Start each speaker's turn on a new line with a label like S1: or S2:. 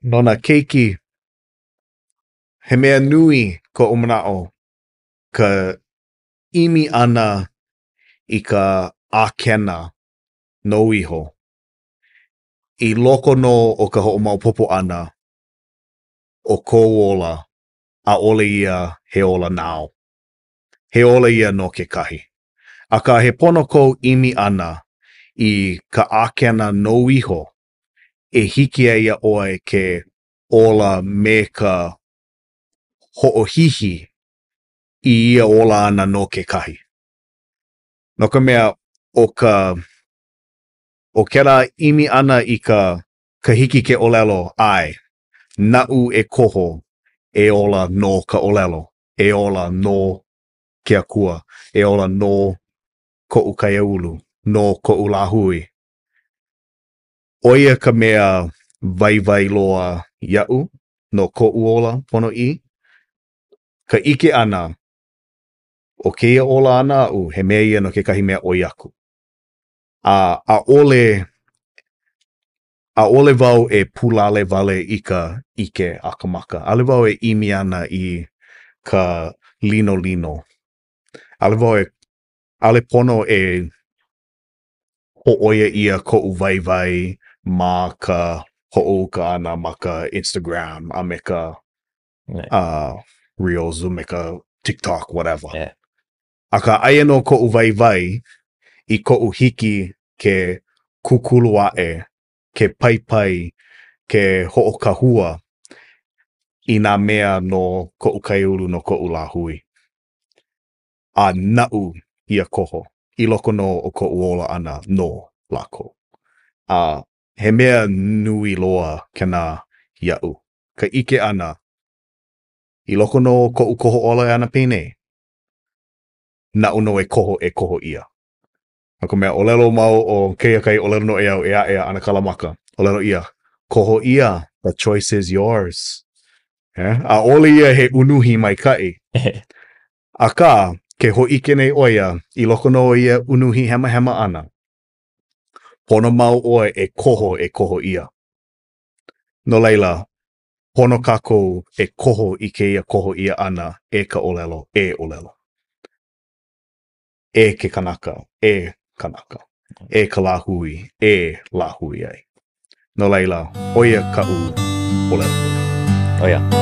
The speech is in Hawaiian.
S1: Nona keiki, he mea nui ko o manao ka imi ana I ka ākena no iho. I loko no o ka hoʻomaopopo ʻana o kou ola, ʻaʻole ia he ola nao. He ola ia no kekahi. Akā he pono kou imi ʻana I ka ākena no iho, e hiki ai ia ʻoe ke ola me ka hoʻohihi I ia ola ana no kekahi. No ka mea o kēlā imi ana I ka hiki ke ʻolelo ai, naʻu e koho e ola no ka ʻolelo, e ola no ke akua, e ola no koʻu kaiāulu, no koʻu lāhui. ʻO ia ka mea waiwai loa iaʻu no koʻu ola pono I, ka ʻike ʻana o kēia ola ana aʻu, he mea ia no kekahi mea ʻoi aku. ʻAʻole wau e pulale wale I ka ʻike akamaka. ʻAʻole wau e ʻimi ana I ka lino. ʻAʻole pono e hoʻoia ia koʻu waiwai ma ka hoʻouka ʻana ma ka Instagram, a me ka Reels, me ka TikTok, whatever.
S2: Yeah.
S1: Aka aia no koʻu waiwai I koʻu hiki ke kukulu aʻe, ke paipai, ke hoʻokahua I nā mea no koʻu kaiāulu no koʻu lāhui. A naʻu ia koho I loko no o koʻu ola ʻana no lākou. He mea nui loa kēnā iaʻu. Ka ʻike ʻana I loko no koʻu koho ola ʻana pēnei, naʻu no e koho ia. No ka mea ʻolelo mau o keia kai ʻolelo no e au e aʻe ana kalamaka. ʻOlelo ia, koho ia, the choice is yours. ʻAʻole ia he unuhi maikaʻi. Akā, ke hōʻike nei ʻoia I loko no o ia unuhi hema ʻana. Pono mau ʻoe e koho ia. No laila, pono kākou e koho I kēia koho ia ʻana e ka ʻolelo, e ʻolelo. E ke kanaka, e kanaka. E ka lāhui, e lāhui ai. No laila, ʻoia kaʻu ʻolelo.
S2: Oh yeah.